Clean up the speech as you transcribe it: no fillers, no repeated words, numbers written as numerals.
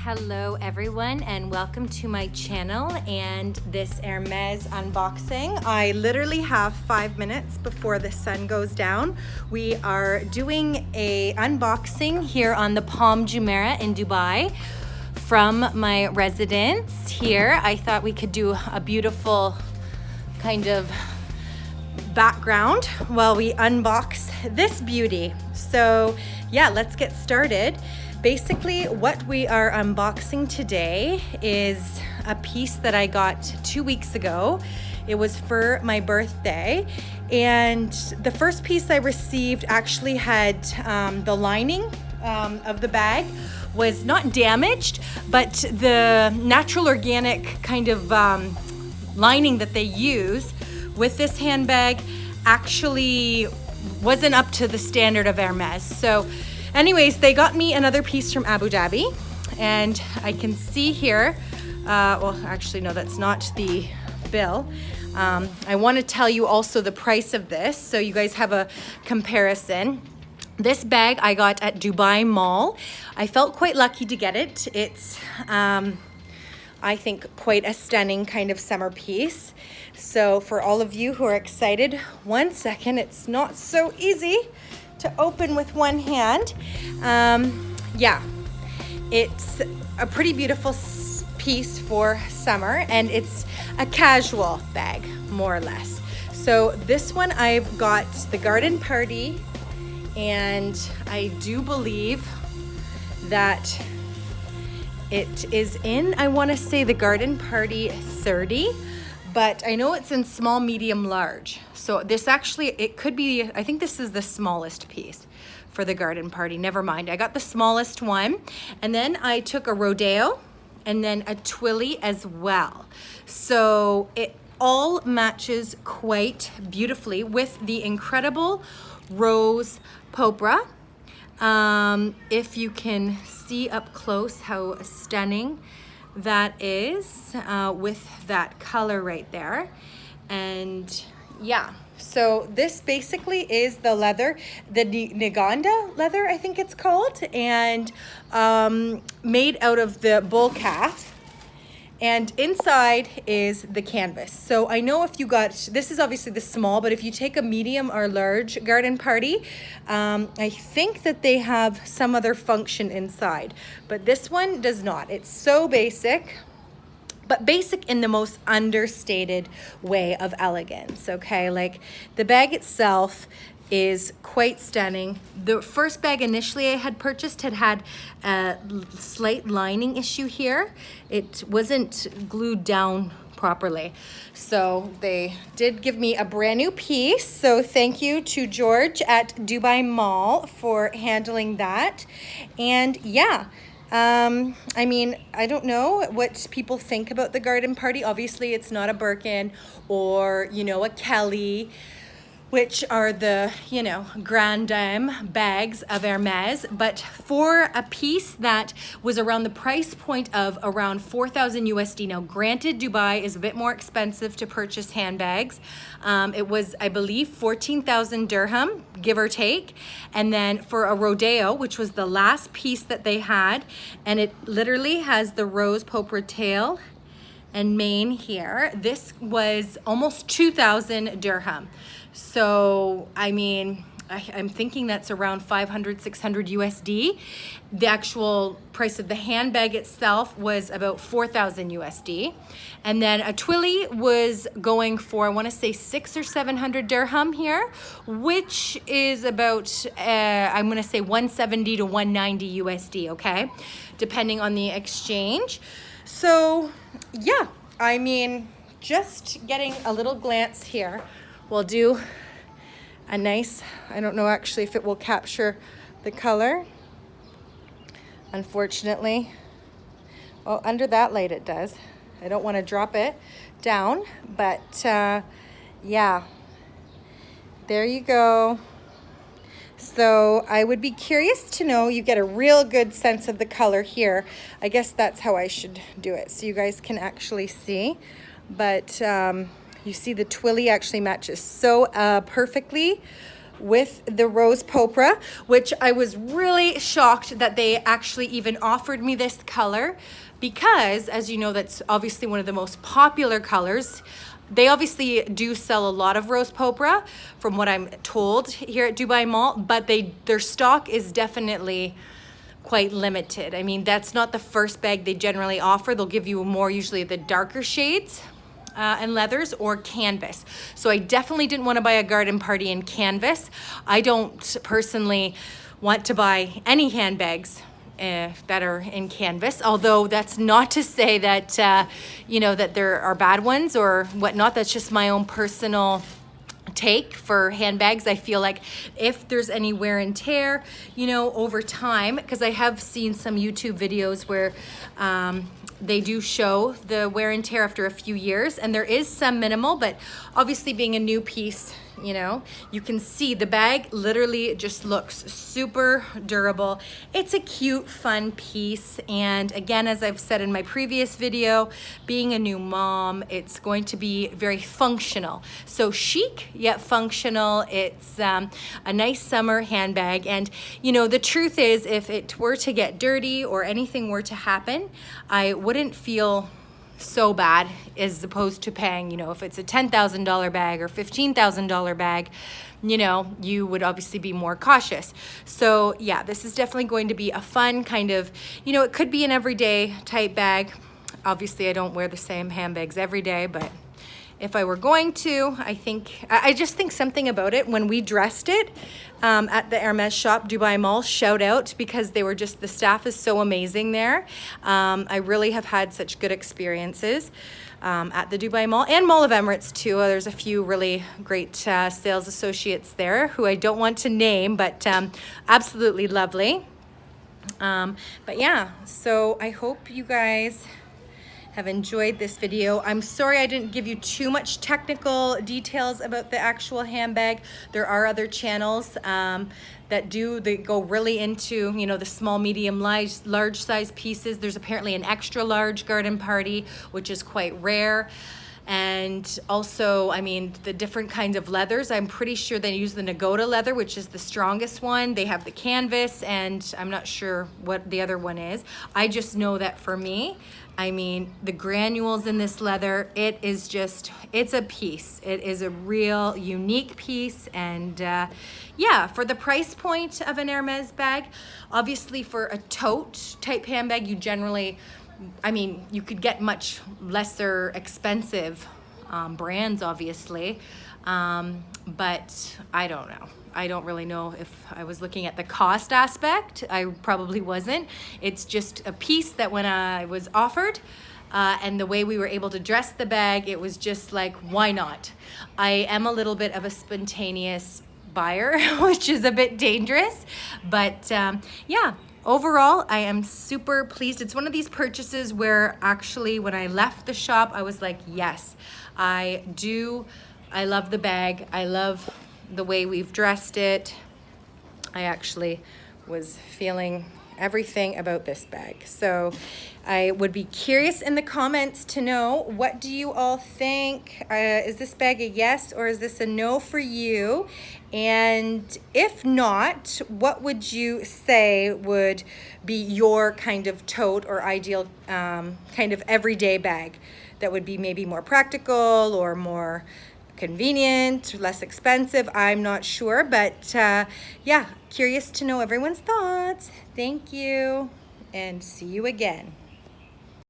Hello everyone and welcome to my channel and this Hermes unboxing. I literally have 5 minutes before the sun goes down. We are doing a unboxing here on the Palm Jumeirah in Dubai from my residence here. I thought we could do a beautiful kind of background while we unbox this beauty. So yeah, let's get started. Basically, what we are unboxing today is a piece that I got 2 weeks ago. It was for my birthday, and the first piece I received actually had the lining of the bag was not damaged, but the natural organic kind of lining that they use with this handbag actually wasn't up to the standard of Hermes. So anyways, they got me another piece from Abu Dhabi, and I can see here, well, actually, no, that's not the bill. I want to tell you also the price of this, so you guys have a comparison. This bag I got at Dubai Mall. I felt quite lucky to get it. It's, I think, quite a stunning kind of summer piece. So for all of you who are excited, one second, it's not so easy to open with one hand. Yeah, it's a pretty beautiful piece for summer, and it's a casual bag, more or less. So this one I've got the garden party, and I do believe that it is in, I want to say, the garden party 30, but I know it's in small, medium, large. So this actually, it could be, I think this is the smallest piece for the garden party. Never mind, I got the smallest one. And then I took a rodeo and then a twilly as well. So it all matches quite beautifully with the incredible rosepoupre. If you can see up close how stunning that is with that color right there. And yeah, so this basically is the leather, the Naganda leather, I think it's called, and made out of the bull calf. And inside is the canvas. So I know if you got, this is obviously the small, but if you take a medium or large garden party, I think that they have some other function inside, but this one does not. It's so basic, but basic in the most understated way of elegance, okay? Like, the bag itself is quite stunning. The first bag initially I had purchased had a slight lining issue here. It wasn't glued down properly. So they did give me a brand new piece. So thank you to George at Dubai Mall for handling that. And yeah, I mean, I don't know what people think about the garden party. Obviously, it's not a Birkin or, you know, a Kelly, which are the, you know, grande dame bags of Hermes. But for a piece that was around the price point of around 4,000 USD. Now, granted, Dubai is a bit more expensive to purchase handbags. It was, I believe, 14,000 dirham, give or take. And then for a rodeo, which was the last piece that they had, and it literally has the rosepoupre tail and mane here. This was almost 2,000 dirham. So, I mean, I'm thinking that's around 500, 600 USD. The actual price of the handbag itself was about 4,000 USD. And then a twilly was going for, I want to say 600 or 700 dirham here, which is about, I'm going to say 170 to 190 USD, okay? Depending on the exchange. So, yeah, I mean, just getting a little glance here. We'll do a nice, I don't know actually if it will capture the color, unfortunately. Well, under that light it does. I don't want to drop it down, but yeah, there you go. So I would be curious to know, you get a real good sense of the color here. I guess that's how I should do it, so you guys can actually see. But you see the twilly actually matches so perfectly with the rosepoupre, which I was really shocked that they actually even offered me this color, because as you know, that's obviously one of the most popular colors. They obviously do sell a lot of rosepoupre from what I'm told here at Dubai Mall, but their stock is definitely quite limited. I mean, that's not the first bag they generally offer. They'll give you more usually the darker shades and leathers or canvas. So I definitely didn't want to buy a garden party in canvas. I don't personally want to buy any handbags that are in canvas, although that's not to say that you know, that there are bad ones or whatnot. That's just my own personal take for handbags. I feel like if there's any wear and tear, you know, over time, because I have seen some YouTube videos where they do show the wear and tear after a few years, and there is some minimal, but obviously being a new piece, you know, you can see the bag literally just looks super durable. It's a cute, fun piece. And again, as I've said in my previous video, being a new mom, it's going to be very functional. So chic, yet functional. It's a nice summer handbag. And you know, the truth is, if it were to get dirty or anything were to happen, I wouldn't feel so bad as opposed to paying, you know, if it's a $10,000 bag or $15,000 bag, you know, you would obviously be more cautious. So yeah, this is definitely going to be a fun kind of, you know, it could be an everyday type bag. Obviously I don't wear the same handbags every day, but if I were going to, I just think something about it when we dressed it at the Hermes shop, Dubai Mall, shout out, because they were just, the staff is so amazing there. I really have had such good experiences at the Dubai Mall and Mall of Emirates too. There's a few really great sales associates there who I don't want to name, but absolutely lovely. But yeah, so I hope you guys have enjoyed this video. I'm sorry I didn't give you too much technical details about the actual handbag. There are other channels that they go really into, you know, the small, medium, large size pieces. There's apparently an extra large garden party, which is quite rare. And also, I mean, the different kinds of leathers, I'm pretty sure they use the Nagoda leather, which is the strongest one. They have the canvas, and I'm not sure what the other one is. I just know that for me, I mean, the granules in this leather, it is just, it's a piece. It is a real unique piece. And yeah, for the price point of an Hermes bag, obviously for a tote type handbag, you generally, I mean, you could get much lesser expensive brands, obviously, but I don't know. I don't really know if I was looking at the cost aspect. I probably wasn't. It's just a piece that when I was offered and the way we were able to dress the bag, it was just like, why not? I am a little bit of a spontaneous buyer, which is a bit dangerous, but yeah. Overall, I am super pleased. It's one of these purchases where actually when I left the shop, I was like, yes, I love the bag. I love the way we've dressed it. I actually was feeling everything about this bag. So I would be curious in the comments to know, what do you all think? Is this bag a yes or is this a no for you? And if not, what would you say would be your kind of tote or ideal kind of everyday bag that would be maybe more practical or more convenient, less expensive? I'm not sure, but yeah, curious to know everyone's thoughts. Thank you, and see you again.